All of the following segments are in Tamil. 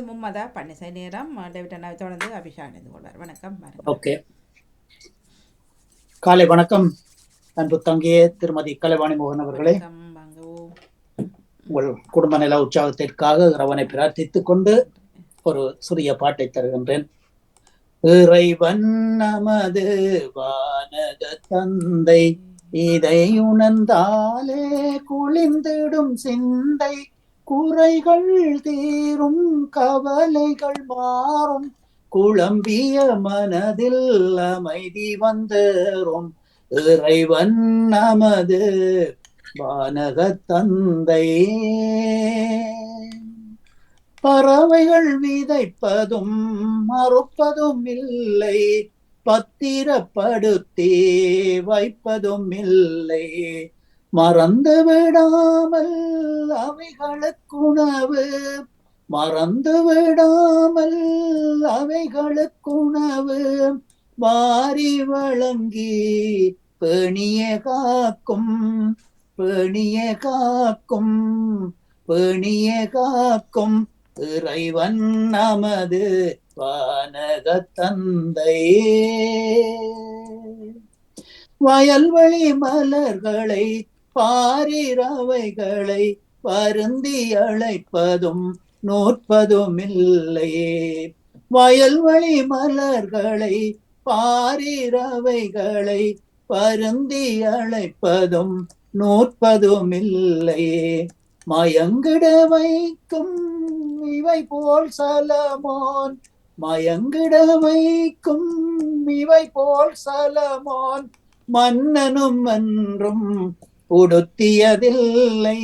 மும்மதா பன்னிசை நேரம் டேவிட் அண்ணாவை தொடர்ந்து அபிஷா இணைந்து கொள்வார். வணக்கம். ஓகே, காலை வணக்கம் அன்பு தங்கியே திருமதி கலைவாணி மோகன் அவர்களே. உங்கள் குடும்ப நல உற்சாகத்திற்காக இறைவனை பிரார்த்தித்துக் கொண்டு ஒரு சிறிய பாட்டை தருகின்றேன். இறைவன் நமது வானக தந்தை, இதை உணர்ந்தாலே குளிர்ந்திடும் சிந்தை, குறைகள் தீரும் கவலைகள் மாறும், குழம்பிய மனதில் அமைதி வந்தேறும். இறைவன் நமது வானக தந்தை. பறவைகள் விதைப்பதும் மறுப்பதும் இல்லை, பத்திரப்படுத்தி வைப்பதும் இல்லை, மறந்து விடாமல் அவைகளுக்குணவு, மறந்து விடாமல் அவைகளுக்குணவு வாரி வழங்கி பேணிய காக்கும், பேணிய காக்கும், பேணிய காக்கும் இறைவன் நமது வானக தந்தை. வயல்வெளி மலர்களை பாரிரவைகளை வருந்தி அழைப்பதும் நோற்பதும் இல்லையே, வயல்வெளி மலர்களை பாரிரவைகளை வருந்தி அழைப்பதும் நோற்பதும் இல்லையே, மயங்கிட வைக்கும் இவை போல் சலமோன், மயங்கிட வைக்கும் இவை போல் சலமோன், மன்னனும் என்றும் உடுத்தியதில்லை,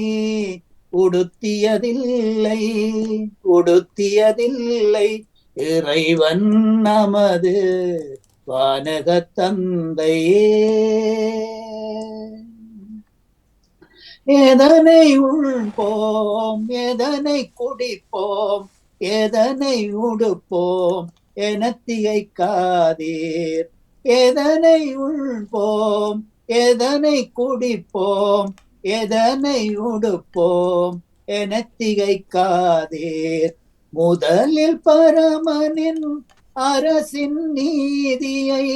உடுத்தியதில்லை, உடுத்தியதில்லை இறைவன் நமது வானக தந்தையே. எதனை உள்போம் எதனை குடிப்போம் எதனை உடுப்போம் என திகைக்காதீர், எதனை உள்போம் எதனை குடிப்போம் எதனை உடுப்போம் என திகைக்காதீர், முதலில் பரமனின் அரசின் நீதியை,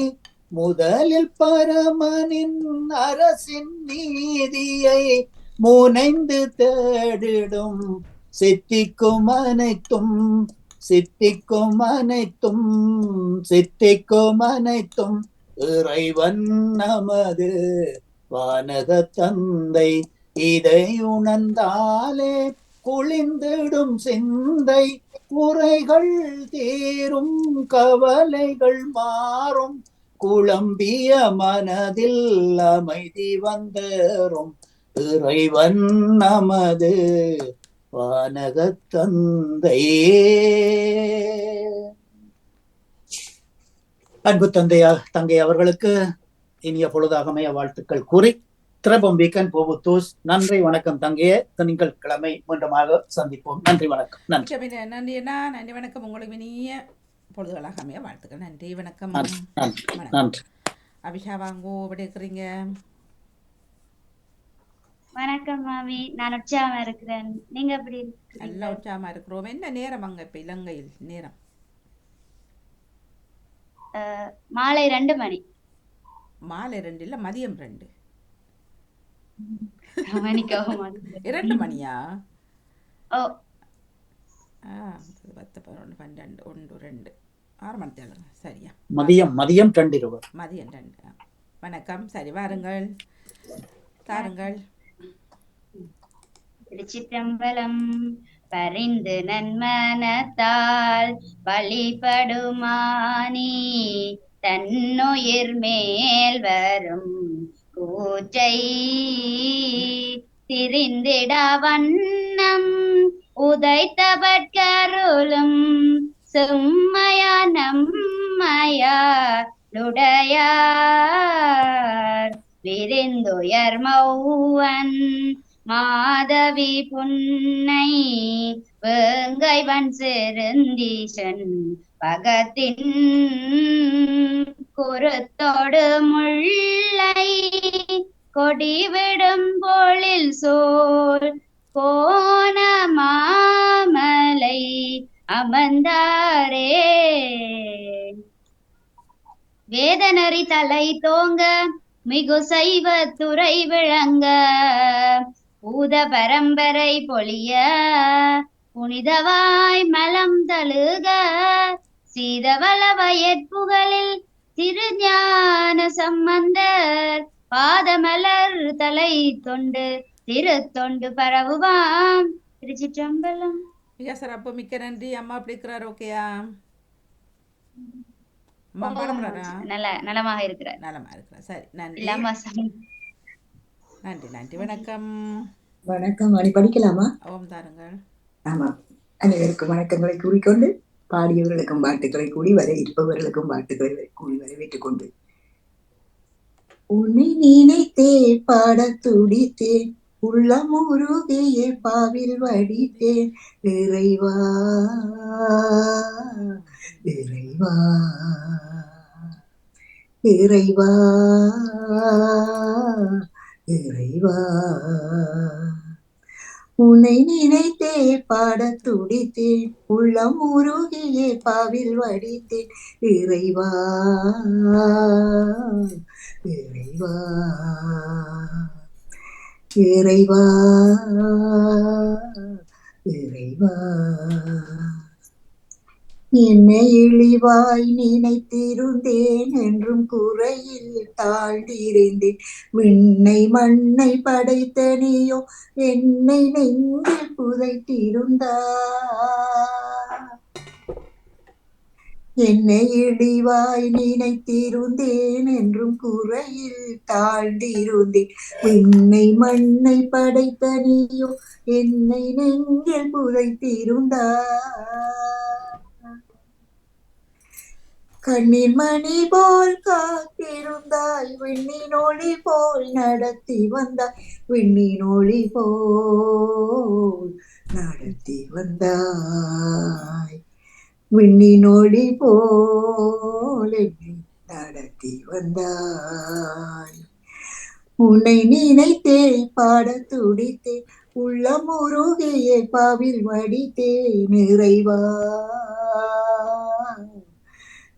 முதலில் பரமனின் அரசின் நீதியை முனைந்து தேடிடும் சித்திக்கும் அனைத்தும், சித்திக்கும் அனைத்தும், சித்திக்கும் அனைத்தும் இறைவன் நமது வானக தந்தை. இதை உணர்ந்தாலே குளிர்ந்திடும் சிந்தை, குறைகள் தீரும் கவலைகள் மாறும், குழம்பிய மனதில் அமைதி வந்தேறும். இறைவன் நமது வானக தந்தையே. அன்பு தங்கை அவர்களுக்கு இனிய பொழுதாகமைய வாழ்த்துக்கள் கூறி திரபம் வீக்கன் போபுத்தூஸ். நன்றி, வணக்கம் தங்கையே. திங்கட்கிழமை மீண்டுமாக சந்திப்போம். நன்றி, வணக்கம். நன்றி அண்ணா, நன்றி வணக்கம். உங்களுக்கு இனிய பொழுதுகளாக அமைய வாழ்த்துக்கள். நன்றி, வணக்கம். நன்றி. அபிஷா வாங்கோ, எப்படி இருக்கிறீங்க? வணக்கம் மாமி, நான் உற்சாகமா இருக்கிறேன். நீங்க எப்படி? நல்லா உற்சாகமா இருக்கிறோம். என்ன நேரம் அங்க இப்ப இலங்கையில் நேரம்? மாலை 2 மணி. மாலை 2 இல்ல, மதியம் 2. 2 மணியா? ஓ, 10, 11, 12, 1, 2, 6 மணி தேவை. சரியா? மதியம் 2. மதியம் 2. வணக்கம். சரி, வாருங்கள், தாருங்கள். திருச்சிற்றம்பலம். பரிந்து நன்மனத்தால் வழிபடுமானி தன்னுயிர் மேல் வரும் கூற்றை திரிந்திட வண்ணம் உதைத்தவர்கருளும் செம்மையா நம்மையாருடையார் விரிந்துயர் மௌவன் மாதவி புன்னை வேங்கைவன் செருந்தீசன் பகத்தின் குருத்தோடு முல்லை கொடிவிடும் பொழில் சோல் கோண மாமலை அமர்ந்தாரே. வேதநெறி தலை தோங்க மிகு சைவ துறை விளங்க பூத பரம்பரை பொழிய புனிதவாய் மலம் தழுக சீதவள வயற்புகளில் திருஞான சம்பந்தர் பாதமலர் தலை தொண்டு திருத்தொண்டு பரவுவாம். திருச்சிற்றம்பலம். மிக சிறப்பு, மிக்க நன்றி. அம்மா எப்படி இருக்கிறார்? ஓகேயா? அம்மா பாடப்படுறா? நலமாக இருக்கிறார். நலமா இருக்கிறார். சரி, நன்றி இல்லாம நன்றி நன்றி. வணக்கம். வணக்கம். மணி படிக்கலாமா? ஓம் தாருங்கள். ஆமா, அனைவருக்கும் வணக்கங்களை கூறிக்கொண்டு பாடியவர்களுக்கும் பாட்டுக்களை கூடி வர இருப்பவர்களுக்கும் பாட்டுக்களை கூடி வரவேற்றுக் கொண்டு உன்னை நினைத்தே பாட துடித்தேன் உள்ளம் உருகியே பாவில் வடித்தேன் இறைவா இறைவா இறைவா இறைவா உன்னை நினைத்தே பாட துடித்தேன் உள்ளம் உருகியே பாவில் வடித்தேன் இறைவா இறைவா இறைவா இறைவா என்னை இழிவாய் நினைத்திருந்தேன் என்றும் குறையில் தாழ்ந்திருந்தேன் விண்ணை மண்ணை படைத்த நீயோ என்னை நெஞ்சில் புதைத்திருந்தாய். என்னை இழிவாய் நினைத்திருந்தேன் என்றும் குறையில் தாழ்ந்திருந்தேன் விண்ணை மண்ணை படைத்த நீயோ என்னை நெஞ்சில் புதைத்திருந்தாய். கண்ணின் மணி போல் காத்திருந்தாய் விண்ணின் ஒளி போல் நடத்தி வந்தாய் விண்ணின் ஒளி போல் நடத்தி வந்தாய் விண்ணின் ஒளி போல் நடத்தி வந்தாய். உன்னை நினைத்தே பாட துடித்தேன் உள்ளம் உருகிய பாவில் வடித்தேன் இறைவா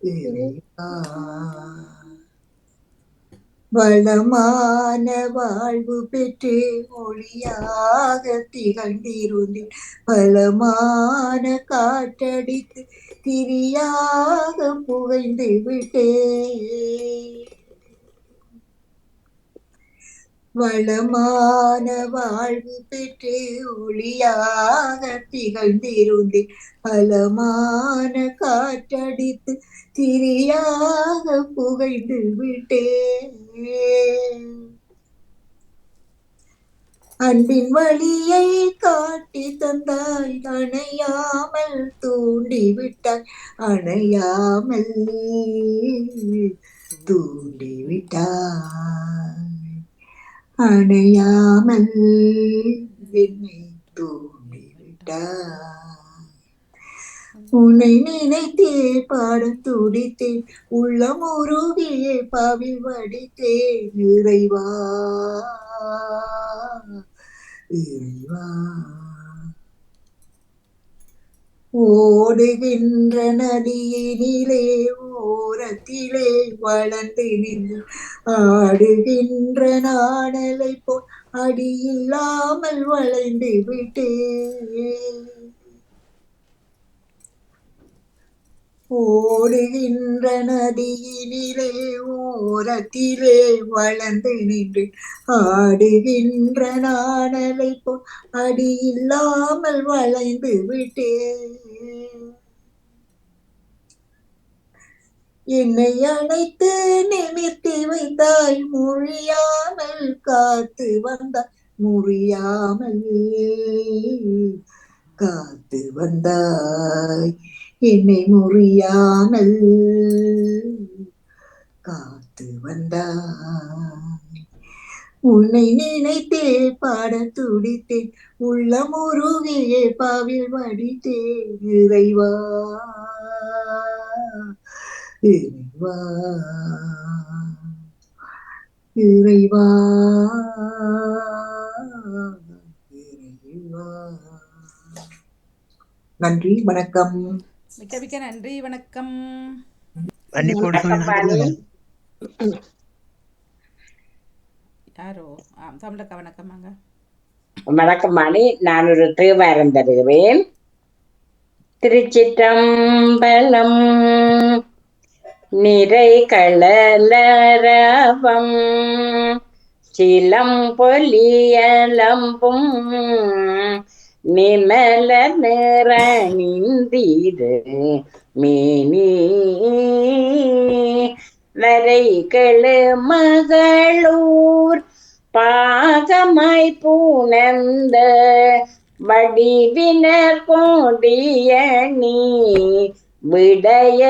இறைவா. வளமான வாழ்வு பெற்று ஒளியாக திகழ்ந்திருந்தேன் பலமான காற்றடித்து திரியாக புகைந்து விட்டேன். வளமான வாழ்வு பெற்று ஒளியாக திகழ்ந்திருந்தேன் பலமான காற்றடித்து திரியாக புகைந்து விட்டேன். அன்பின் வழியை காட்டி தந்தாய் அணையாமல் தூண்டி விட்டாய் அணையாமல் தூண்டி விட்டாய் அணையாமல் என்னை தூண்டி விட்டாய். உன்னை நினைத்தே பாட துடித்தேன் உள்ளம் உருகியே பாவில் வடித்தேன் இறைவா இறைவா. ஓடுகின்ற நதியினிலே ஓரத்திலே வளர்ந்து நின்று ஆடுகின்ற நாணலை போல் அடியில்லாமல் வளைந்து விட்டேன். ஓடுகின்ற நதியினிலே ஓரத்திலே வளர்ந்து நின்று ஆடுகின்ற நாணலை போல் அடியில்லாமல் வளைந்து விட்டேன். என்னை அணைத்து நிமிர்த்தி வைத்தாய் முறியாமல் காத்து வந்தாய் முறியாமல் காத்து வந்தாய் என்னை முறியாமல் காத்து வந்தாய். உன்னை நினைத்தே பாட துடித்தேன் உள்ளம் உருகியே பாவில் வடித்தேன் இறைவா இறைவா இறைவா இறைவா. நன்றி வணக்கம். மிக்க மிக்க நன்றி, வணக்கம். மன்னிப்போடு சொல்லி வாணி. யாரோ தமிழக்கா வணக்கமாங்க. வணக்கம் வாணி. நான் ஒரு தேவாரம் தருகிறேன். திருச்சிற்றம்பலம். நிறை களலரவம் சிலம்பொலியலம்பும் நிமல நிறணிந்தீரு மேனி வரை கெழு மகளூர் பாகமாய் பூணந்த வடிவினர் கோடியணி விடையர்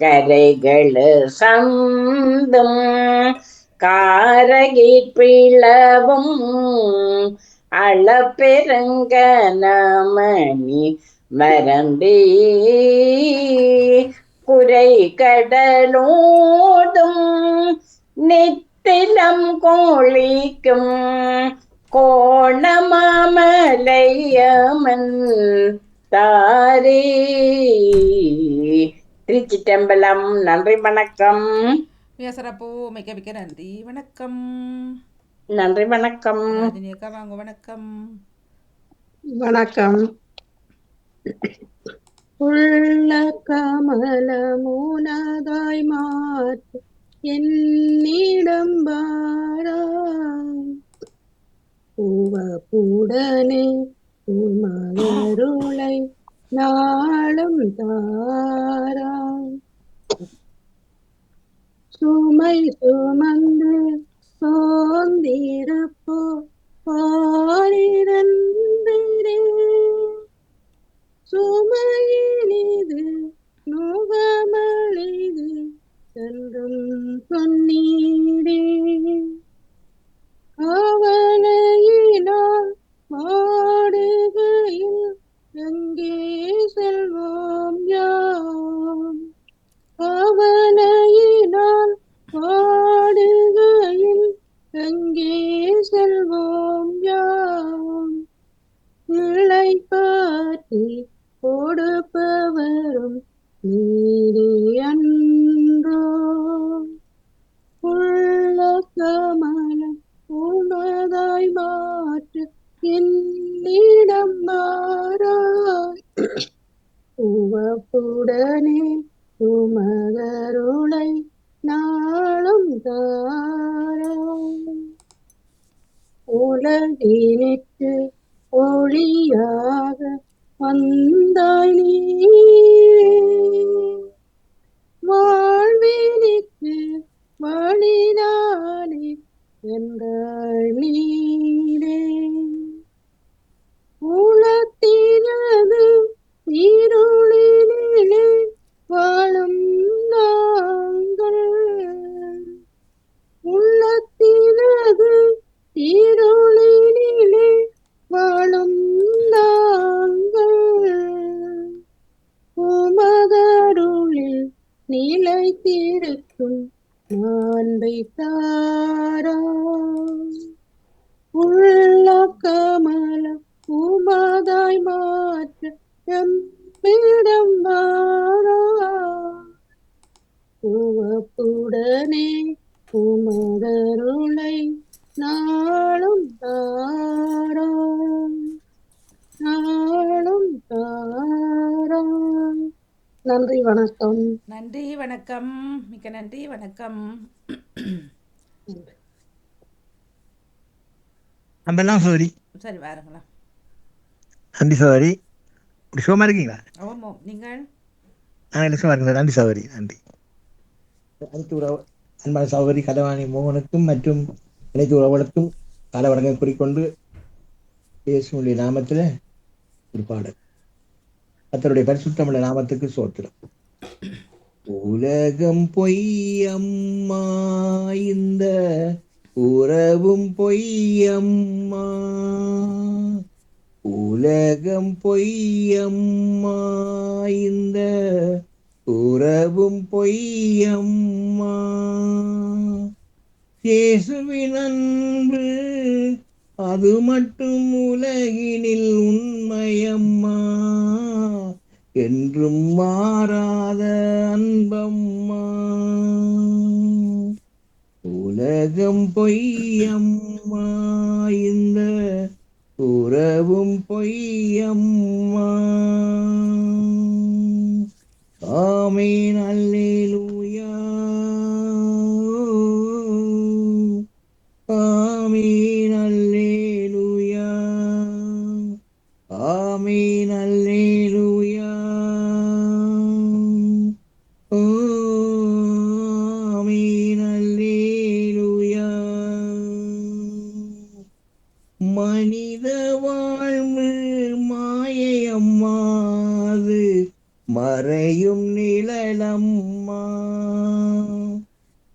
கரைகளு சந்தும் காரகிற் பிளவும் அளப்பெருங்கனமணி மரந்தே குரை கடலோதும் நித்திலம் கோழிக்கும் கோணமாமலையமன் தாரே. திருச்சிட்டம்பலம். நன்றி வணக்கம். மிக சிறப்பு, மிக்க மிக்க நன்றி, வணக்கம். நன்றி வணக்கம். ராஜினி அக்கா வாங்க, வணக்கம். வணக்கம். உள்ள கமல மூனதாய் மாற்று என்னிடம் பாராய் பூவப்புடனே உமருளை நாளும் தாராய் சுமை சுமந்து சோந்திருப்போ பாரிரந்திரே சுமையினிது நுகமளிது என்றும் சொன்னீரே அவனையினால் மாடுகையில் எங்கே செல்வோம் யாம் அவனையினால் மாடுகையில் எங்கே செல்வோம் யாம் பிள்ளை காட்டி கொடுப்பவரும் நீரே அன்றோ உள்ள கமலம் உனதாய் மாற்று என்னிடம் மாறாய் உவப்புடனே உமகருளை நாளும் தாராய் உலகினிற்கு ஒளியாக வந்தாய் நீ வாழ்வினிற்கு வழிதானே என்றாள் நீரே உலத்தினது இருளினிலே வாழும் நாங்கள் உள்ளத்தினது இருளினிலே வாழும் நாங்கள் உமகருளில் நிலைத்திருக்கும் மாண்பை தாரா உள்ள கமலம் உமதாய் மாற்ற எம்மிடம் வாரா உவப்புடனே உமகருளை நாளும் தாரா நாளும் தாரா. நன்றி வணக்கம். நன்றி, வணக்கம், மிக்க நன்றி, வணக்கம். நம்பெல்லாம் சோரி. சரி, வாருங்களா. நன்றி சோரி. இப்படி சுகமா இருக்கீங்களா? ஓமோ, நீங்கள்? நான் சுகமா இருக்கேன். நன்றி சோரி. நன்றி. அனைத்து உறவு அன்பான சகோதரி கலைவாணி மோகனுக்கும் மற்றும் அனைத்து உறவுகளுக்கும் கால வணக்கம் கூறிக்கொண்டு இயேசுவினுடைய நாமத்தில் ஒரு பாடல். கர்த்தருடைய பரிசுத்தமுள்ள நாமத்துக்கு சோத்திரம். உலகம் பொய்யம்மா இந்த உறவும் பொய்யம்மா உலகம் பொய்யம்மா இந்த உறவும் பொய்யம்மா இயேசுவின் அன்பு அது மட்டும் உலகினில் உண்மையம்மா, என்றும் மாறாத அன்பம்மா. உலகம் பொய்யம்மா, இந்த உறவும் பொய்யம்மா. ஆமீன் அல்லேலூயா, ஆமீன் அல்லேலூயா, ஆமீன் அல்லேலூயா, ஆமீன் அல்லேலூயா. மனித வாழ்வு மாயையம்மா, அது மறையும் நிழலம்மா.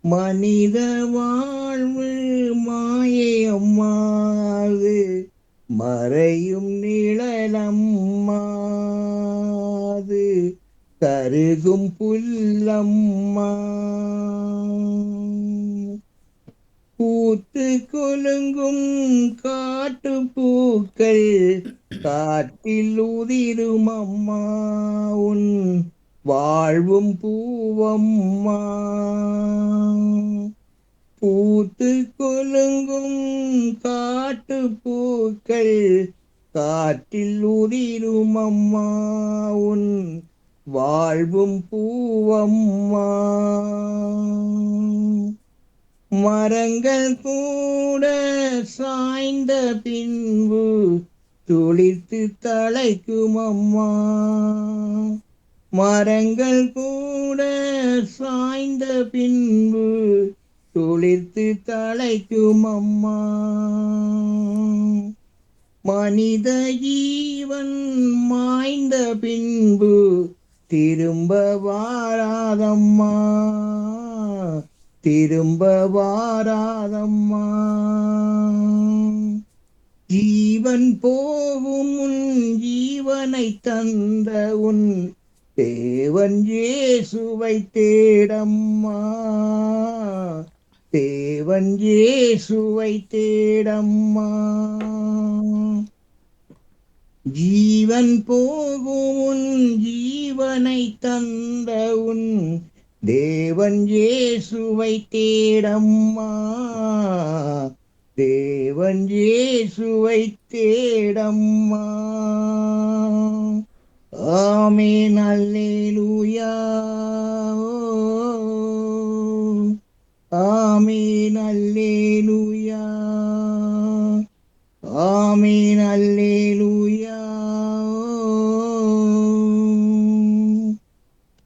மனித வாழ்வு மாயையம்மா, அது மறையும் நிழலம்மா. அது கருகும் புல்லம்மா. பூத்து குலுங்கும் காட்டு பூக்கள் காற்றில் உதிரும் அம்மா, உன் வாழ்வும் பூவம்மா. பூத்து குலுங்கும் காட்டு பூக்கள் காற்றில் உதிரும் அம்மா, உன் வாழ்வும் பூவம்மா. மரங்கள் கூட சாய்ந்த பின்பு துளிர்த்து தழைக்கும் அம்மா. மரங்கள் கூட சாய்ந்த பின்பு துளிர்த்து தழைக்கும் அம்மா. மனித ஜீவன் மாய்ந்த பின்பு திரும்ப வாராதம்மா, திரும்ப வாராதம்மா. ஜீவன் போகும் உன் ஜீவனை தந்த உன் தேவன் இயேசுவை தேடம்மா, தேவன் இயேசுவை தேடம்மா. ஜீவன் போகும் உன் ஜீவனை தந்த உன் தேவன் இயேசுவை தேடம்மா, தேவன் இயேசுவை தேடம்மா. ஆமீன் அல்லேலூயா, ஆமீன் அல்லேலூயா, ஆமீன் அல்லேலூயா.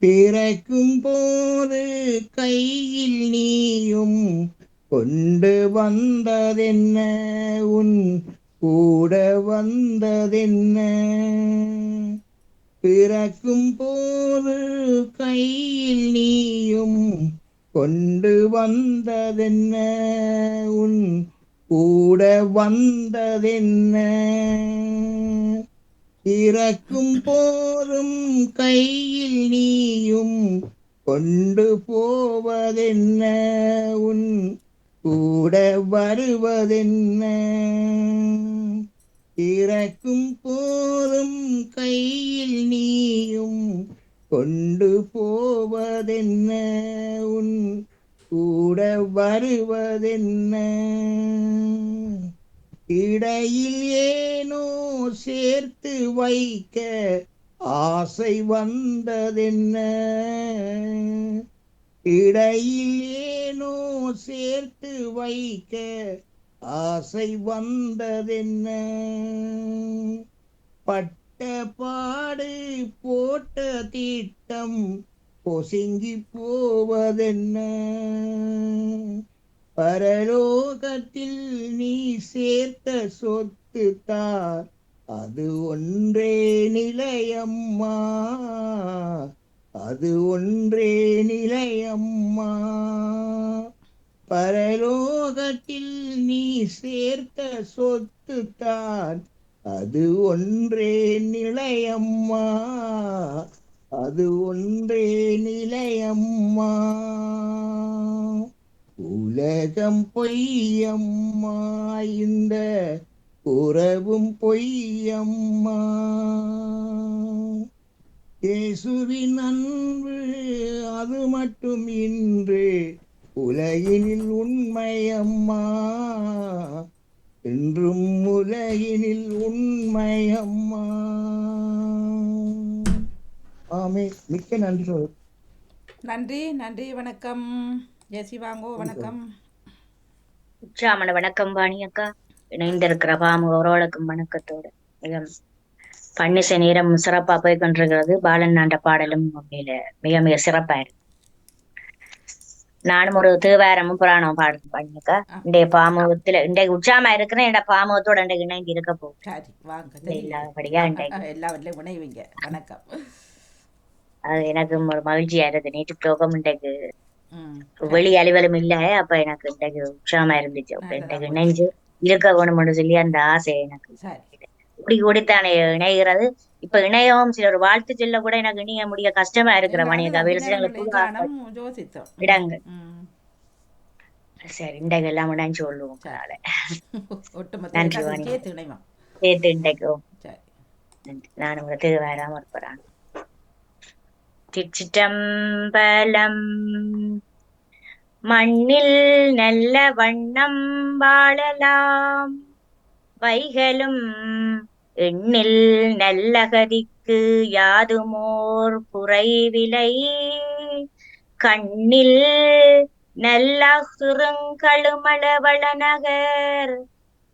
பிறக்கும் போது கையில் நீயும் கொண்டு வந்ததென்ன, உன் கூட வந்ததென்ன. பிறக்கும் போது கையில் நீயும் கொண்டு வந்ததென்ன, உன் கூட வந்ததென்ன. இறக்கும் போதும் கையில் நீயும் கொண்டு போவதென்ன, உன் கூட வருவதென்ன. இறக்கும் போதும் கையில் நீயும் கொண்டு போவதென்ன, உன் கூட வருவதென்ன. இடையில் ஏனோ சேர்த்து வைக்க ஆசை வந்ததென்ன, இடையில் ஏனோ சேர்த்து வைக்க ஆசை வந்ததென்ன. பட்ட பாடு போட்ட திட்டம் பொசுங்கி போவதென்ன. பரலோகத்தில் நீ சேர்த்த சொத்து தார், அது ஒன்றே நிலையம்மா, அது ஒன்றே நிலையம்மா. பரலோகத்தில் நீ சேர்த்த சொத்து தான், அது ஒன்றே நிலையம்மா, அது ஒன்றே நிலையம்மா. உலகம் பொய்யம்மா, இந்த உறவும் பொய்யம்மா. இயேசுவின் அன்பு அது மட்டும் இன்று உலகினில் உண்மையம்மா, என்றும் உலகினில் உண்மையம்மா. ஆமே. மிக்க நன்றி சகோதரி. நன்றி நன்றி. வணக்கம் ஜெசி வாங்கோ. வணக்கம். உற்சாமன வணக்கம் வாணி அக்கா. இணைந்திருக்கிற பாமுகவரோளுக்கும் வணக்கத்தோடு மிக பன்னிசை நேரம் சிறப்பா போய் கொண்டிருக்கிறது. பாலன் நாண்ட பாடலும் உண்மையில மிக மிக சிறப்பா இருக்கு. நானும் ஒரு தேவாரமும் புராணமும் பாடுறேன் வாணியக்கா. இன்றைய பாமுகத்துல இன்றைக்கு உற்சாகமா இருக்கிறேன். என்னோட பாமுகத்தோட இன்றைக்கு இணைந்து இருக்க போகுது. சரி வாங்க. இல்லாதபடியா இன்றைக்கு எல்லாவற்றிலையும் இணைவீங்க. வணக்கம். அது எனக்கு ஒரு மகிழ்ச்சியா இருந்தது. நேற்று ப்ரோகம் இன்றைக்கு வெளி அலுவலும் இல்ல. அப்ப எனக்கு இன்றைக்கு உற்சாகமா இருந்துச்சு. இன்றைக்கு இணைஞ்சு இருக்க வேணும்னு சொல்லி அந்த ஆசை எனக்கு இப்படி கூடித்தானே இணைகிறது. இப்ப இணையவும் சில ஒரு வாழ்த்து சொல்ல கூட எனக்கு இணைய முடிய கஷ்டமா இருக்கிற மணியக்கா. இடங்கள் சரி இன்றைக்கு எல்லாம் இணைஞ்சு சொல்லுவோம். நன்றி வாணி. சேர்த்து இன்றைக்கும் நான் உங்களுக்கு வராம இருப்பேன். திருச்சிற்றம்பலம். மண்ணில் நல்ல வண்ணம் வாழலாம், வைகளும் எண்ணில் நல்ல கதிக்கு யாதுமோர் குறைவிலை, கண்ணில் நல்ல சுருங்கழுமளவள நகர்,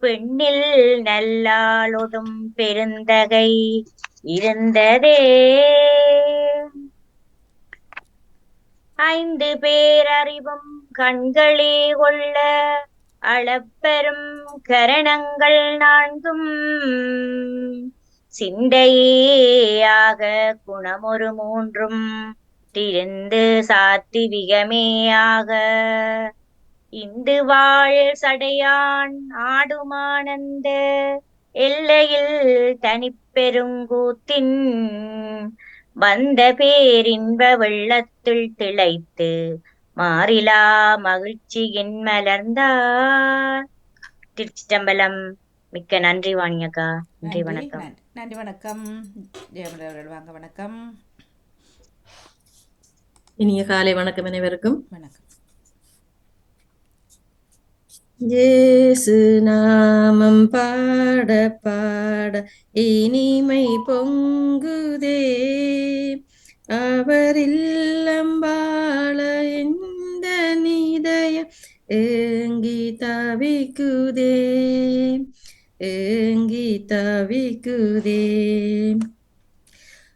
பெண்ணில் நல்லாளொடும் பெருந்தகை இருந்ததே, ஐந்து பேரறிவும் கண்களே கொள்ள அளப்பெரும் கரணங்கள் நான்கும், சிந்தையாக குணமொரு மூன்றும் திருந்து சாத்திவிகமேயாக, இந்து வாழ் சடையான் ஆடுமானந்த எல்லையில் தனிப்பெருங்கூத்தின், வந்த பேரின்ப வெள்ளத்துள் திளைத்து மாறிலா மகிழ்ச்சியின் மலர்ந்தார். திருச்சிற்றம்பலம். மிக்க நன்றி வாணியக்கா. நன்றி வணக்கம். நன்றி வணக்கம். ஜெயமலர்கள் வாங்க. வணக்கம். இனிய காலை வணக்கம் அனைவருக்கும். வணக்கம். இயேசு நாமம் பாட பாட இனிமை பொங்குதே, அவர் இல்லம் வாழ இந்த நிதயம் ஏங்கி தவிக்குதே, ஏங்கி தவிக்குதே.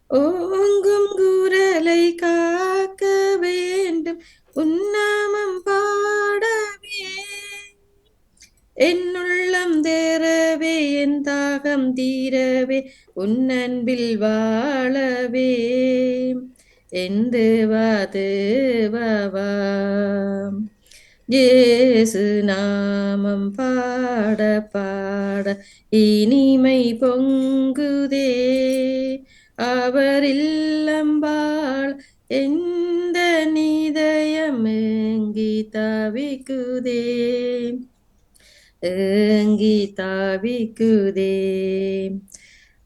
ஓங்கும் குரலை காக்க வேண்டும் உன்னாமம் பாடவே, என்னுள்ளம் தேரவே என் தாகம் தீரவே உன்னன்பில் வாழவே, என்று வாதுவாம். இயேசு நாமம் பாட பாட இனிமை பொங்குதே, அவர் இல்லம் வாழ் எந்த நிதயம் ஏங்கி தவிக்குதே, ஏங்கி தவிக்குதே.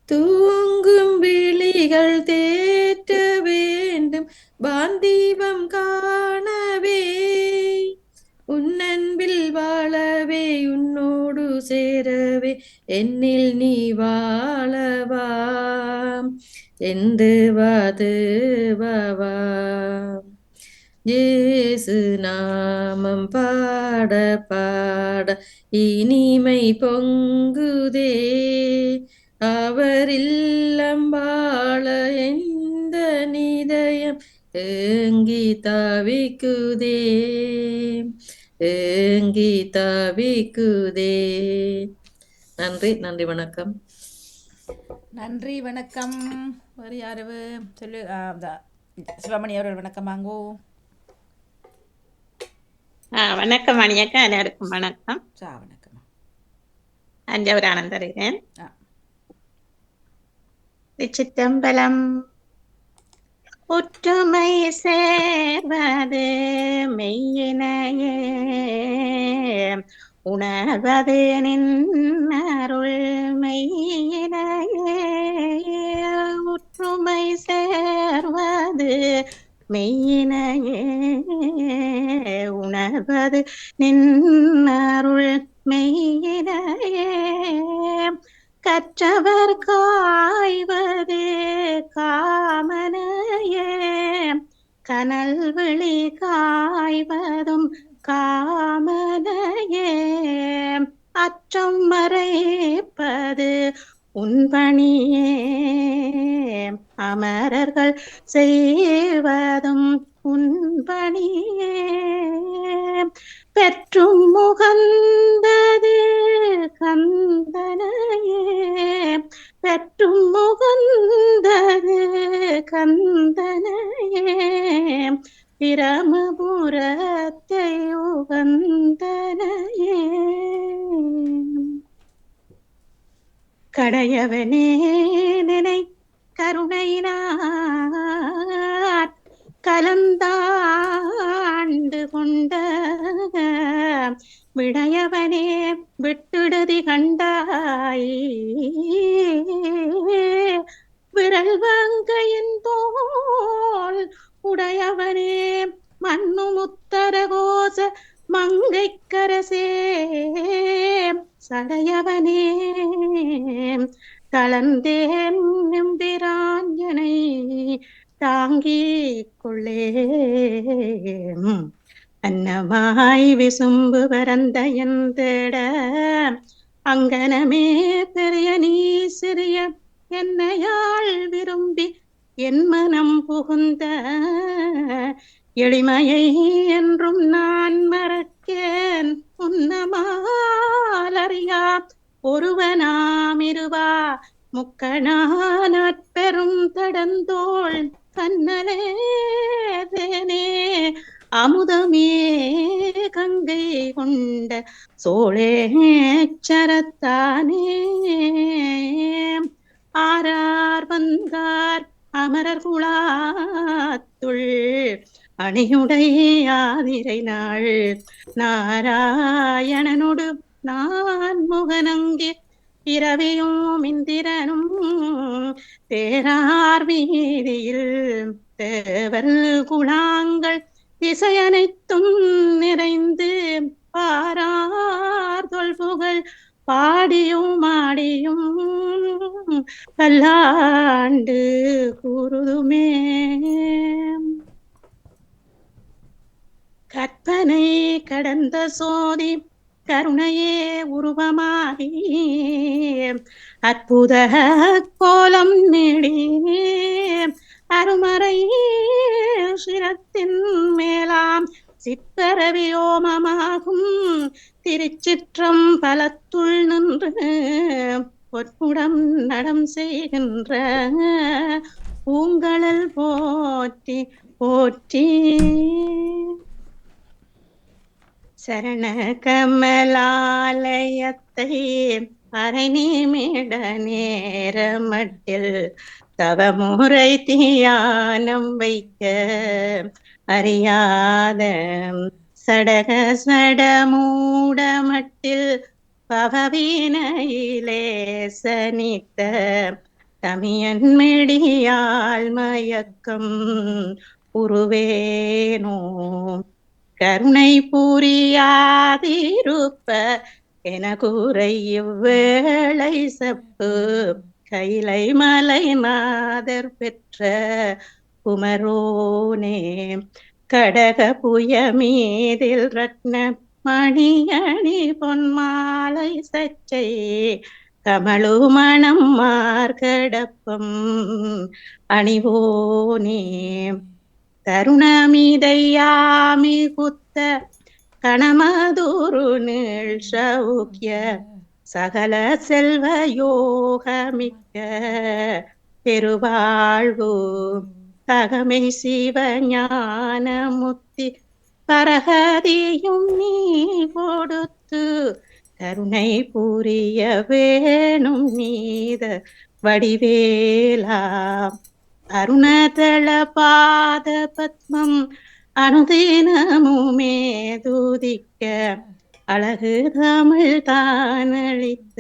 தூங்கும் விழிகள் தேற்ற வேண்டும் பாந்தீபம் காணவே, உன்னன்பில் வாழவே உன்னோடு சேரவே என்னில் நீ வாழவாம், என்று வாதுவாம். இயேசு நாமம் பாட பாட இனிமை பொங்குதே, அவர் இல்லம் வாழ எந்த நிதயம் ஏங்கி தவிக்குதே, ஏங்கி தவிக்குதே. நன்றி. நன்றி வணக்கம். நன்றி வணக்கம். வேறு யாரு சொல்லு? சிவமணி அவர்கள் வணக்கம். வாங்கோ. வணக்கம் மணியக்கா. எல்லாருக்கும் வணக்கம். வணக்கம். அஞ்சவர் ஆனந்தருகிறேன். திருச்சிற்றம்பலம். ஒற்றுமை சேர்வது மெய்யினையே, உணர்வது நின்னருள் மெய்யினையே உற்றுமை சேர்வது மெய்யினையே உணர்வது நின்னருள் மெய்யினையே கற்றவர் காய்வது காமனையே கனல் விழி காய்வதும் காமனையே அற்றம் மறைப்பது உன்பணியே அமரர்கள் செய்வதும் உன்பணியே பெற்றும் முகந்தது கந்தனையே பெற்றும் முகந்தது கந்தனையே பிரமபுரத்தை உகந்தனையே கடையவனே நினை கருணையினார் கலந்தாண்டு கொண்ட விடையவனே விட்டுடுதி கண்டாய் விரல் வங்கையின் தோல் உடையவனே மண்ணு முத்தரகோச மங்கைக்கரசே சடையவனே தளர்ந்தேன் எம்பிராஞ்சனை தாங்கிக் கொள்ளே அன்னமாய் விசும்பு பரந்த எந்தட அங்கனமே பெரிய நீ சிறிய என்னையாள் விரும்பி என் மனம் புகுந்த எளிமையை என்றும் நான் மறக்கேன் உன்னமாலறியா ஒருவனாமிருவா முக்கணானற்பெரும் தடந்தோள் கண்ணலே தேனே அமுதமே கங்கை கொண்ட சோழேச்சரத்தானே ஆரார் வந்தார் அமரர் குழாத்துள் அணியுடை ஆதிரை நாள் நாராயணனோடு நான் முகனங்கே இரவியும் இந்திரனும் தேரார் வீதியில் தேவர் குழாங்கள் திசையனைத்தும் நிறைந்து பாரார் தொல்புகழ் பாடியும் ஆடியும் பல்லாண்டு கூறுதுமே கற்பனை கடந்த சோதி கருணையே உருவமாகி அற்புத கோலம் நீடி அருமறை சிரத்தின் மேலாம் சிற்பரவியோமமாகும் திருச்சிற்றம் பலத்துள் நின்று பொற்குடம் நடம் செய்கின்ற பூங்கழல் போற்றி போற்றி சரண கமலாலயத்தை அரை நிமிட நேரமட்டில் தவமுறை தியானம் வைக்க அறியாத சடக சடமூடமட்டில் பவவினையிலே சனித்த தமியன் மெடியாள் மயக்கம் உருவேனோ கருணை புரியாதிருப்ப என கூரை இவ்வேளை செப்பு கைலை மலை மாதர் பெற்ற குமரோனே கடக புய மீதில் ரத்ன மணியணி பொன்மாலை சச்சை கமலு மணம் மார்கடப்பம் அணிவோனே தருணமிதையாமி குத்த கணமதுரு நீள் சௌக்கிய சகல செல்வ யோகமிக்க பெருவாழ்வு தகமை சிவஞான முத்தி பரகதியும் நீ கொடுத்து கருணை புரிய வேணும் நீத வடிவேலா அருணதள பாத பத்மம் அனுதினமுமே துதிக்க அழகு தமிழ் தானளித்த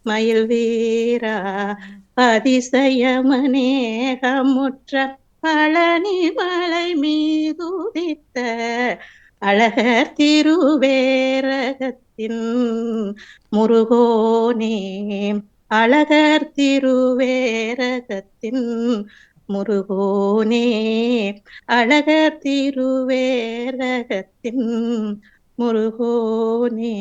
மயில் வீரா அதிசயமனேகமுற்ற பழனி மலை மீதுதித்த அழகர் திருவேரகத்தின் முருகோனே அழகர் திருவேரகத்தின் முருகோனே அழகர் திருவேரகத்தின் முருகோனே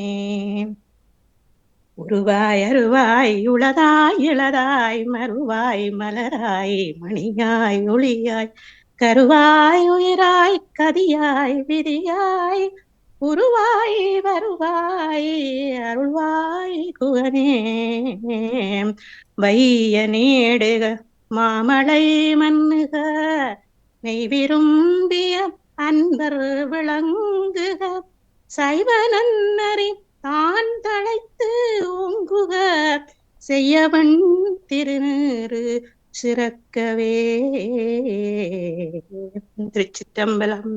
உருவாய் அருவாய் உளதாய் இளதாய் மறுவாய் மலராய் மணியாய் ஒளியாய் கருவாய் உயிராய் கதியாய் விதியாய் உருவாய் வருவாய் அருள்வாய் குகனே வைய நீடுக மாமலை மன்னுக நெய் விரும்பிய அன்பர் விளங்குக சைவ நன்னறி தான் தழைத்து ஓங்குக செய்யவன் திருநீறு சிறக்கவே. திருச்சிற்றம்பலம்.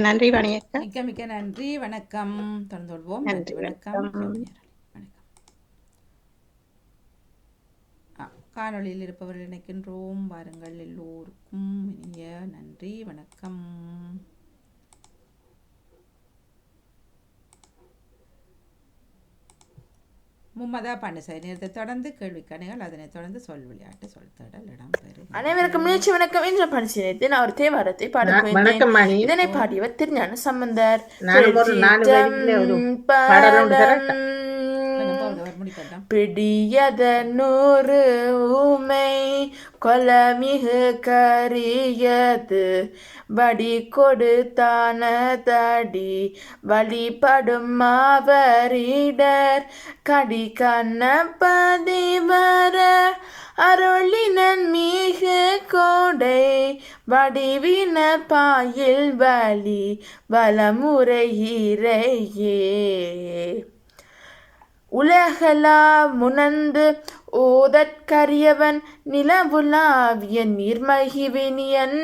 நன்றி வணக்கம். மிக்க மிக்க நன்றி, வணக்கம். தொடர்ந்து கொள்வோம். நன்றி, வணக்கம். காணொளியில் இருப்பவர்கள் நினைக்கின்றோம். வாருங்கள், எல்லோருக்கும் இனிய நன்றி, வணக்கம். மும்மதா பாண்டிசாரி நேரத்தை தொடர்ந்து கேள்விக்கணிகள், அதனைத் தொடர்ந்து சொல் விளையாட்டு, சொல் தடல் இடம்பெறும். அனைவருக்கும் நிகழ்ச்சி வணக்கம். என்ற பணிச்சினத்தில் நான் ஒரு தேவாரத்தை பாடுகிறேன். இதனை பாடியவர் திருஞான சம்பந்தர். பிடியத நூறு ஊமை கொலமிகு கரியது வடி கொடுத்தான தடி வழிபடும் மாவரிடர் கடி கண்ண பதிவர அருளினன் மிகு கோடை வடிவினர் பாயில் வலி வலமுறையிறையே உலகலா முனந்து ஓதற்கரியவன் நிலவுலாவிய நீர்மகிவினியன்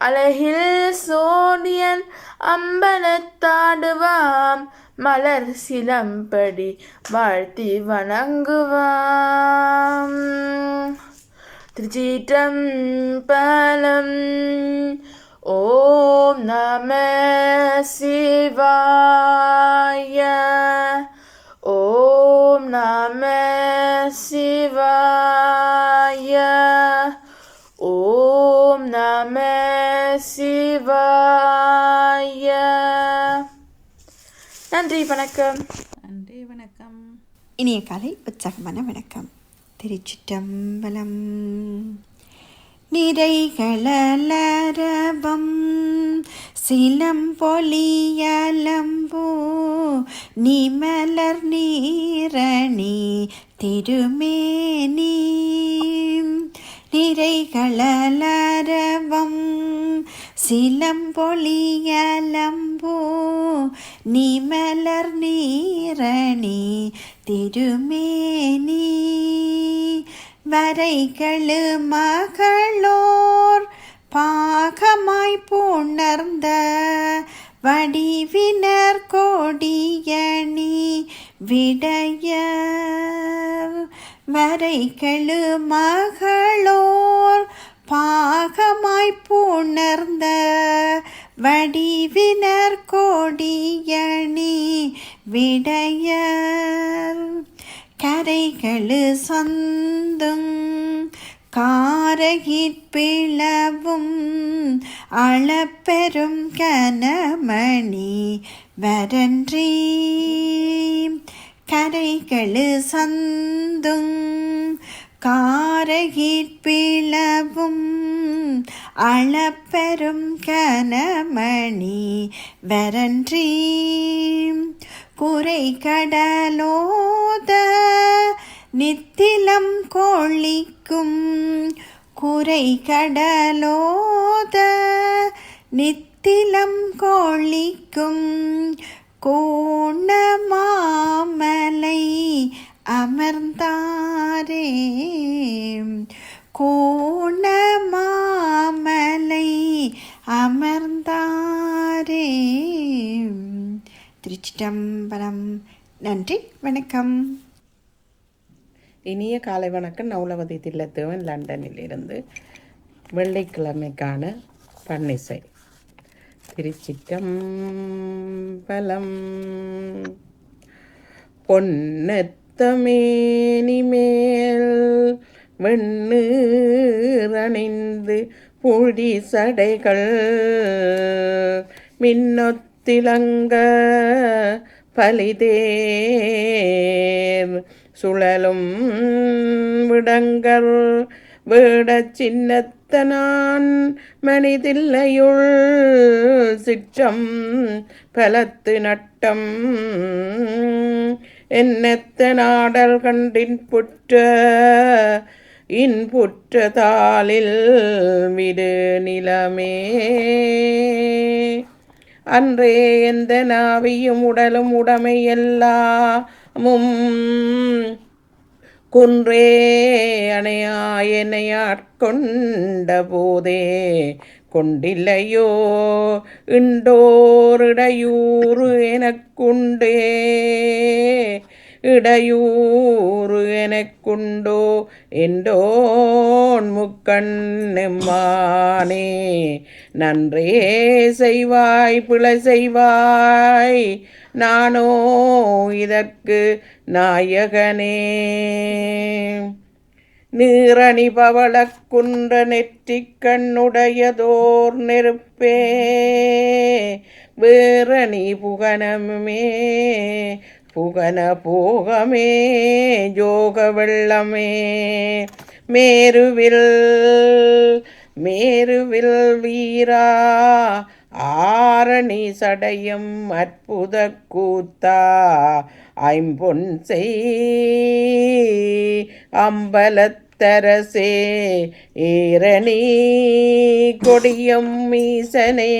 அழகில் சோடியன் அம்பலத்தாடுவாம் மலர் சிலம்படி வாழ்த்தி வணங்குவாம். திருச்சிற்றம்பலம். ஓம் நம சிவாய. ஓம் நம சிவாய. ஓம் நம சிவாய. நன்றி, வணக்கம். நன்றி, வணக்கம். இனிய காலை உற்சாகமான வணக்கம். திருச்சிற்றம்பலம். நிறைகளரவம் சிலம்பொலியலம்பூ நிமலர் நீரணி திருமேனி நிறைகளரவம் சிலம்பொலியலம்பூ நிமலர் நீரணி திருமேனி வரைகளு மகளோர் பாகமாய் புணர்ந்த வடிவினர் கோடியணி விடையர் வரைகளு மகளோர் பாகமாய் புணர்ந்த வடிவினர் கோடியணி விடையர் கரைகளு சந்தும் காரகிற்பிளவும் அளப்பெரும் கனமணி வரன்றி கரைகளு சந்தும் காரகிற்பிளவும் அளப்பெரும் கனமணி வரன்றி குறை கடலோத நித்திலம் கொளிக்கும் குறை கடலோத நித்திலம் கொளிக்கும் கோணமாமலை அமர்ந்தாரே கோணமாமலை அமர்ந்தாரே திருச்சிட்டம்பலம். நன்றி, வணக்கம். இனிய காலை வணக்கம். நவுலவதி தில்லத்தேவன், லண்டனில் இருந்து. வெள்ளிக்கிழமைக்கான பன்னிசை. திருச்சிட்டம்பலம். பொன்னத்தமேனி மேல் வெண்ணீரணிந்து புடி சடைகள் மின்னொத்திலங்க பலிதேர் சுழலும் விடங்கர் வேட சின்னத்தனான் மனிதில்லையுள் சிற்றம் பலத்து நட்டம் என்னத்த நாடல் கண்டின் புற்ற இன்புற்ற தாளில் விடு நிலமே. அன்றே எந்த நாவியும் உடலும் உடைமை எல்லாமும் குன்றே அணையாயனையாட்கொண்ட போதே கொண்டில்லையோ இண்டோரிடையூறு எனக்குண்டே இடையூறு எனக்குண்டோ என்றோன் முக்கண்ணெம்மானே. நன்றே செய்வாய் பிழை செய்வாய் நானோ இதற்கு நாயகனே. நீரணி பவளக் குன்ற நெற்றிக் கண்ணுடையதோர் நெருப்பே வேரணி புகனமே புகன போகமே யோக வெள்ளமே. மேருவில் மேருவில் வீரா ஆரணி சடையும் அற்புத கூத்தா ஐம்பொன் செய் அம்பலத்தரசே ஏரணி கொடியம் மீசனே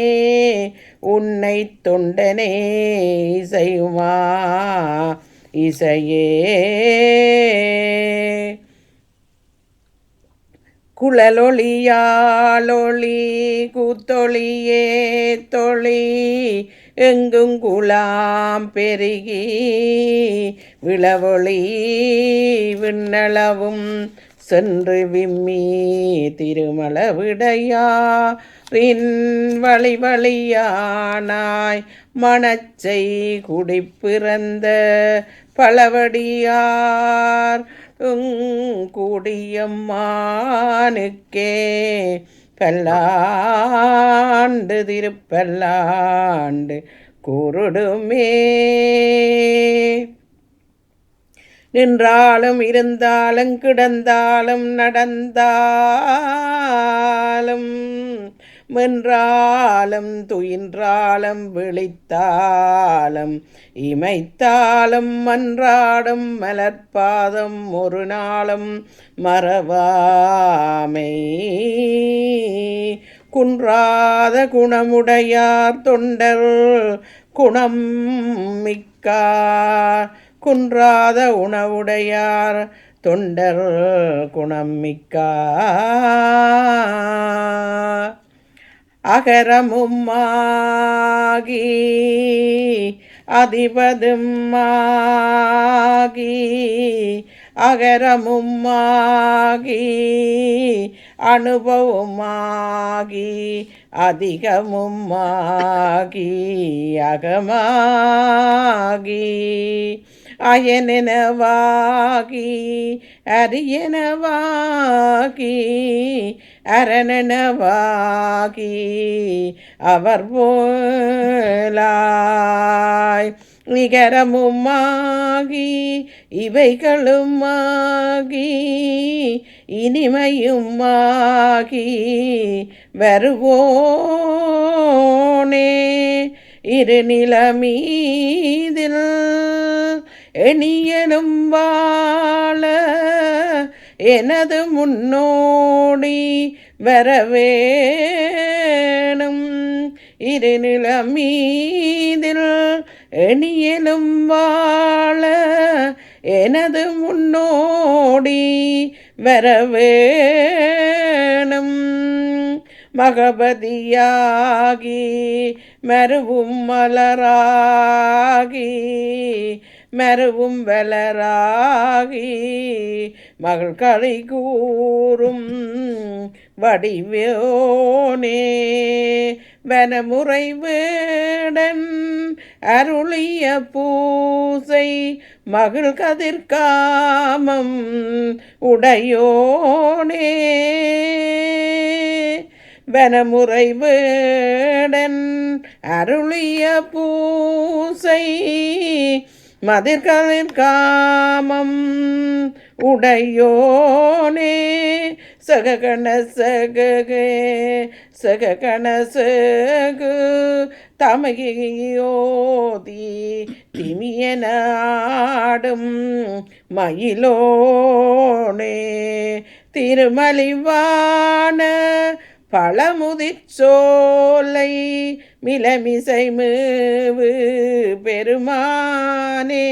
உன்னை தொண்டனே இசையுமா இசையே. குழலொளியாலொளி கூத்தொளியே தொளி எங்கும் குலாம் பெருகி விளவொளி விண்ணளவும் சென்று விம்மி திருமளவிடையாரின் வழி வழியானாய் மணச்சை குடிப்பிறந்த பழவடியார் கூடியம்மானுக்கே பல்லாண்டு திருப்பல்லாண்டு கூறுடுமே. நின்றாலும் இருந்தாலும் கிடந்தாலும் நடந்தாலும் மென்றாலும் துயின்றாலும் விழித்தாலும் இமைத்தாலும் மன்றாடும் மலர்பாதம் ஒரு நாளும் மறவாமை. குன்றாத குணமுடையார் தொண்டர் குணம் மிக்கார் குன்றாத உணவுடையார் தொண்டர் குணம் மிக்கார். அகரமும் ஆகி அதிபதும் ஆகி அகரமும் ஆகி அனுபவமாகி அதிகமும் ஆகி அகமாகி அயனெனவாகி அரியனவாகி அரணனவாகி அவர் போலாய் நிகரமுமாகி இவைகளுமாகி இனிமையுமாகி வருவோனே இருநிலமீதில் எணியலும் வாழ எனது முன்னோடி வரவேணும். இருநிலமீதில் எணியலும் வாழ எனது முன்னோடி வரவேணும். மகபதியாகி மருவும் மலராகி மருவும் வளராகி மகள் களி கூறும் வடிவோனே வனமுறை வேடன் அருளிய பூசை மகள் கதிர்காமம் உடையோனே வனமுறை வேடன் அருளிய பூசை மதிர்களின் காமம் உடையோனே சககண சககே சககண சகு தமகியோதி திமியனாடும் மயிலோனே திருமலிவான பழமுதிர்ச்சோலை மிளமிசை மேவு பெருமானே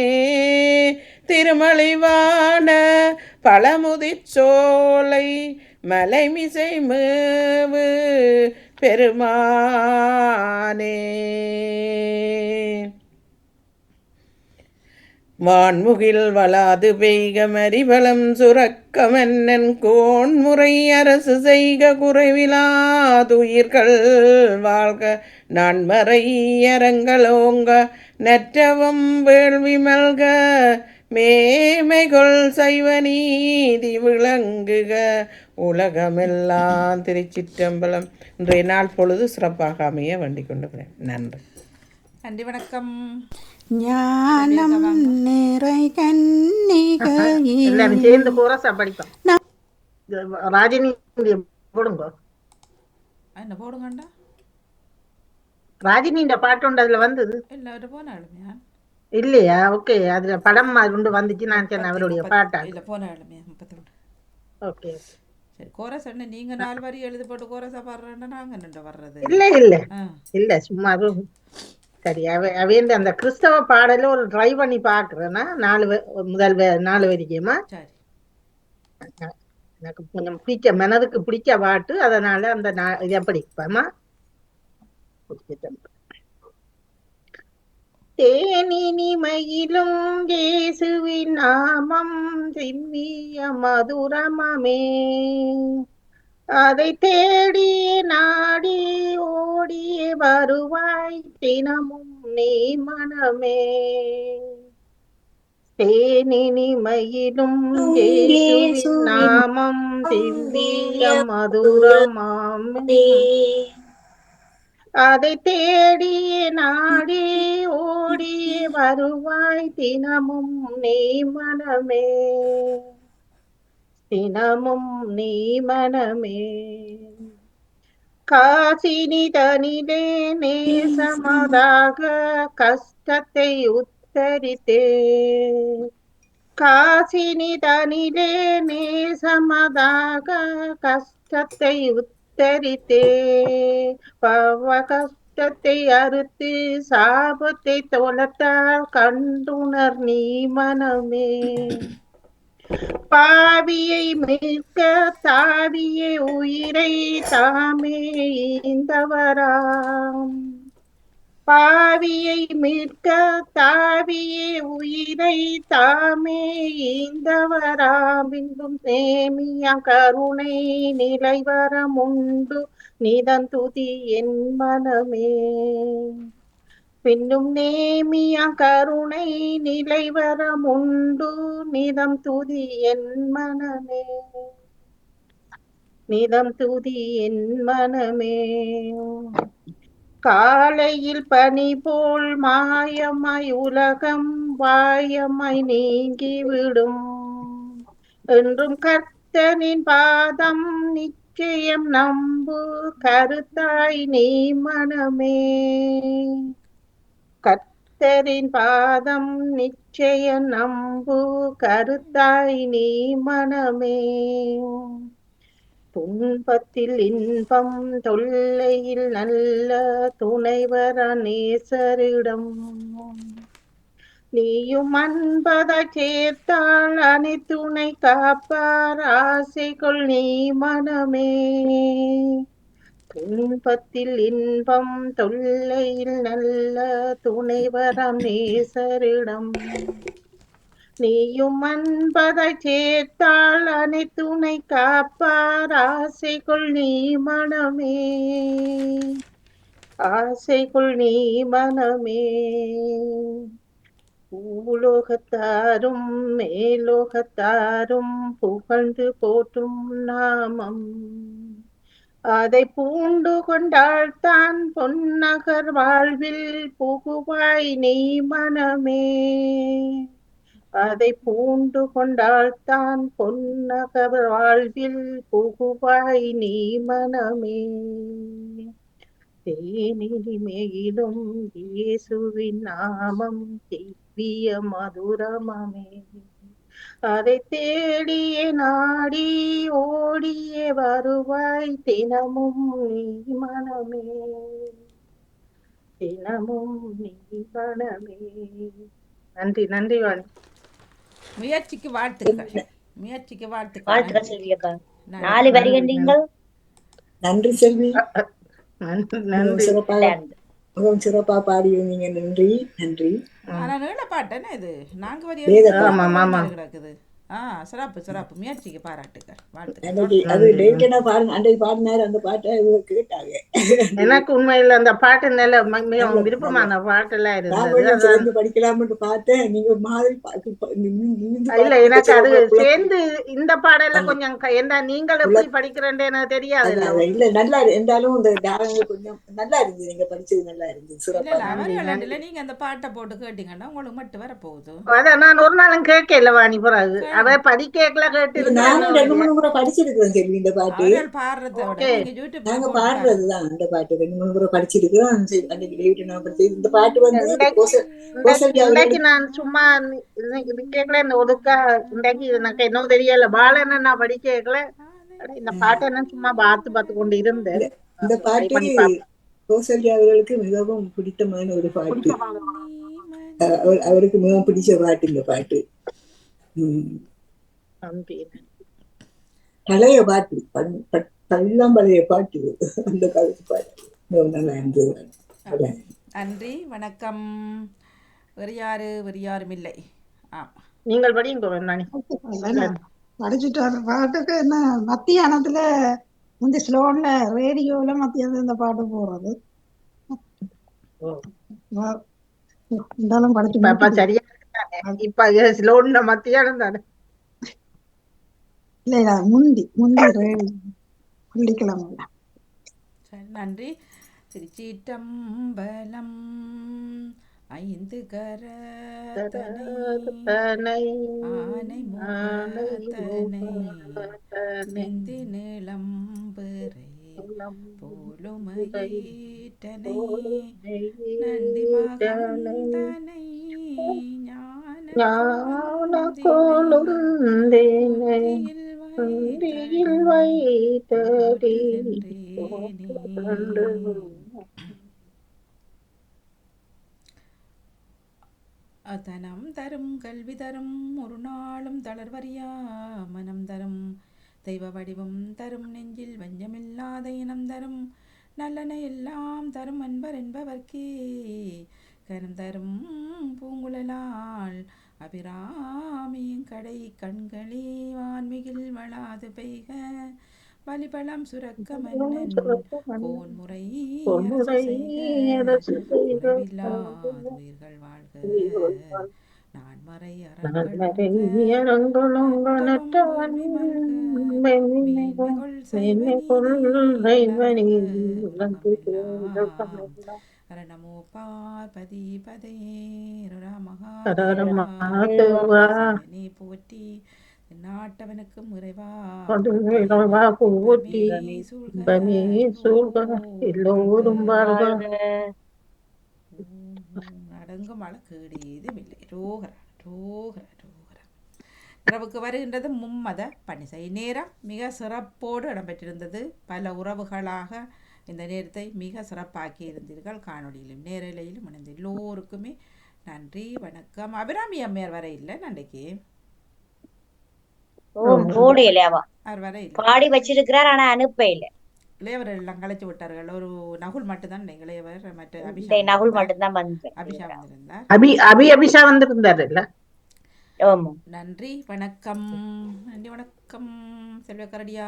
திருமலிவான பழமுதிர்ச்சோலை மலைமிசை மேவு பெருமானே வான்முகில் வளாது பெய்க மறிவளம் சுரக்க மன்னன் கோன்முறை அரசு செய்க குறைவிலாதுயிர்கள் வாழ்க நான்மறை அரங்களோங்க நற்றவம் வேள்வி மல்க மேமைகொள் சைவ நீதி விளங்குக உலகமெல்லாம். திருச்சிற்றம்பலம். இன்றைய நாள் பொழுது சிறப்பாக அமைய வேண்டிக் கொண்டுகிறேன். நன்றி. நன்றி, வணக்கம். ஞானம் நிறை கன்னிகையே. எல்லாரும் சேர்ந்து கோரஸா படிப்போம். ராஜினி போடுங்க. என்ன போடுங்கண்டா? ராஜினின்ற பாட்டு உண்டு, அதுல வந்தது எல்லாரும் போனாலுமே இல்லையா? ஓகே, அதுல படம் உண்டு வந்துச்சு. நான் சொன்னேன் அவருடைய பாட்டா இல்ல போனாலுமே 32. ஓகே சரி, கோரஸ் என்ன நீங்க 4 வரி எழுதி போட்டு கோரஸா பாடுறேன்னா நாங்க என்னண்ட வர்றது? இல்ல இல்ல இல்ல, சும்மா அதுவும் சரி. அவையண்டு அந்த கிறிஸ்தவ பாடல ஒரு ட்ரை பண்ணி பாக்குறேன்னா 4 வரைக்குமா எனக்கு கொஞ்சம் பிடிச்ச மனதுக்கு பிடிச்ச பாட்டு. அதனால அந்த இதை படிப்பேமா. தேனினி மயிலும் இயேசுவின் நாமம் திவ்ய மதுரமமே, அதை தேடிய நாடி ஓடிய வருவாய் தினமும் நீ மனமே. தேனினி மயிலும் இயேசுவின் நாமம் திவ்ய மதுரமாமே, அதை தேடிய நாடி ஓடிய வருவாய் தினமும் நீ மனமே, தினமும் நீ மனமே. காசினி தனிலே நேசமதாக கஷ்டத்தை உத்தரித்தே, காசினி தனிலே நேசமதாக கஷ்டத்தை உத்தரித்தே, பவ கஷ்டத்தை அறுத்து சாபத்தை தொலைத்தால் கண்டுணர் நீ மனமே. பாவியை மீட்க தாவிய உயிரை தாமே ஈந்தவராம், பாவியை மீட்க தாவிய உயிரை தாமே ஈந்தவராம். பின்பும் சேமிய கருணை நிலைவரம் உண்டு நிதன் துதி என் மனமே, பின்னும் நேமிய கருணை நிலைவரம் உண்டு நிதம் துதி என் மனமே, நிதம் துதி என் மனமே. காலையில் பனி போல் மாயமாய் உலகம் வாயமாய் நீங்கிவிடும், என்றும் கர்த்தனின் பாதம் நிச்சயம் நம்பு கருத்தாய் நீ மனமே, கர்த்தரின் பாதம் நிச்சயம் நம்பு கருத்தாய் நீ மனமே. துன்பத்தில் இன்பம் தொல்லையில் நல்ல துணைவர நேசரிடம், நீயும் அன்பதை சேர்த்தால் அனைத்துணை காப்பார் ஆசைக்குள் நீ மனமே, இன்பத்தில் இன்பம் தொல்லையில் நல்ல துணைவரம் நேசரிடம் நீயும் அன்பதை சேர்த்தால் அனைத்துணை காப்பார் ஆசைக்குள் நீ மனமே ஆசைக்குள் நீ மனமே பூலோகத்தாரும் மேலோகத்தாரும் புகழ்ந்து போற்றும் நாமம் அதை பூண்டு கொண்டால் தான் பொன்னகர் வாழ்வில் புகுவாய் நீ மனமே அதை பூண்டு கொண்டால் தான் பொன்னகர் வாழ்வில் புகுவாய் நீ மனமே தேனினி மேலும் இயேசுவின் நாமம் திவ்ய மதுரமே அதை தேடியே நாடி ஓடியே வருவாய் தினமும் நீ மனமே தினமும் நீ மனமே. நன்றி நன்றி வாணி. முயற்சிக்கு வாழ்த்துக்கள். முயற்சிக்கு வாழ்த்துக்கள். வாழ்த்துக்கள் செல்வி அக்கா. 4 வரி கண்டீங்கள். நன்றி செல்வி. நன்றி. சிறப்பா பாடி வந்தீங்க. நன்றி நன்றி. ஆனா நீள பாட்டேன்னா இது 4 வரி கிடக்குது. சிறப்பு சிறப்பு. முயற்சிக்கு பாராட்டுக்கள். வாழ்த்துக்கள். அது லேட்டனா பாருங்க. அன்றைக்கு பாடினாரு அந்த பாட்டை கேட்டாங்க. எனக்கு உண்மையில அந்த பாட்டு நல்ல விருப்பமான பாட்டெல்லாம் இருந்தது. படிக்கலாம்னு பார்த்தேன். நீங்க மாதிரி இல்ல எனக்கு அது சேர்ந்து இந்த பாடெல்லாம் கொஞ்சம் என்ன நீங்கள் எப்படி படிக்கிறேன்னு எனக்கு தெரியாது. இல்ல நல்லா இருந்தாலும் இந்த கொஞ்சம் நல்லா இருந்தது. நீங்க படிச்சது நல்லா இருந்தது. சிறப்பா. நீங்க அந்த பாட்டை போட்டு கேட்டீங்கன்னா உங்களுக்கு மட்டும் வர போகுது. அதான் நான் ஒரு நாளும் கேட்கல வாணி. பிறகு அவ படிக்கல கேட்டு நானும் 2-3 முறை படிச்சிருக்கிறேன் செல்வி இந்த பாட்டு. நாங்க பாடுறதுதான் அந்த பாட்டு 2-3 முறை படிச்சிருக்கிறோம். இந்த பாட்டு வந்து நான் சும்மா கேட்கல இந்த ஒதுக்கா இன்றைக்கு எனக்கு இன்னும் தெரியல. பாலன நான் படிக்கல. இந்த பாட்டை என்ன சும்மா பார்த்து கொண்டு இருந்தேன். இந்த பாட்டு கோசல்யா அவர்களுக்கு மிகவும் பிடித்தமான ஒரு பாட்டு. அவருக்கு மிகவும் பிடிச்ச பாட்டு இந்த பாட்டு. பழைய பாட்டு, பழைய பாட்டு, அந்த காலத்து பாட்டு நல்லா இருந்தது. நன்றி வணக்கம். வேறு யாரும் இல்லை. நீங்கள் படிங்க. படிச்சுட்டு வர பாட்டுக்கு என்ன மத்தியானத்துல இந்த ஸ்லோன்ல ரேடியோல மத்தியானத்துல இந்த பாட்டு போறது சரியா. இப்ப ஸ்லோன்ல மத்தியானம் தானே. இல்ல முந்தி வெள்ளிக்கிழமை. நன்றி. திருச்சிற்றம்பலம். 5 கரத்தனை ஆனை முகத்தனை நிளம்பரை போலுமயிட்டனை நந்தி மகந்தனை ஞான கொழுந்தேனை வைத்தடி. தனம் தரும் கல்வி தரும் ஒரு நாளும் தளர்வறியா மனம் தரும் தெய்வ வடிவம் தரும் நெஞ்சில் வஞ்சமில்லாத இனம் தரும் நல்லன எல்லாம் தரும் அன்பர் என்பவர்க்கே கரம் தரும் பூங்குழலால் அபிராமியின் கடை கண்களே வான்மிகில் வளாது பெய்க வலிபலம் சுரக்க மன்னன் போன்முறை உயிர்கள் வாழ்க நான் மறை நமோ பார்வதி பதே மகாதேவனே போற்றி நாட்டவனுக்கு முறைவா போற்றி எல்லோரும் அடங்கும் அழகேடு ஏதும் இல்லை. ரோகரா ரோகரா ரோகரா. இரவுக்கு வருகின்றது மும்மத பணிசை நேரம் மிக சிறப்போடு இடம்பெற்றிருந்தது. பல உறவுகளாக இந்த நேரத்தை மிக சிறப்பாக்கி இருந்தீர்கள். காணொலியிலும் நேரலையிலும் இணைந்த எல்லோருக்குமே நன்றி வணக்கம். அபிராமி அம்மையார் வர இல்லை நன்றைக்கு பாடி வச்சிருக்கிறார், ஆனா அனுப்ப இல்லை. இளையவர் எல்லாம் கலைச்சு விட்டார்கள். ஒரு நகுல் மட்டும்தான் இளையவர், மற்ற இந்த நகுல் மட்டும்தான் வந்து அபிஷா வந்திருந்தார். அபிஷா வந்திருந்தாரு இல்ல. ஆமா. நன்றி வணக்கம். நன்றி வணக்கம் செல்வக்கரடியா.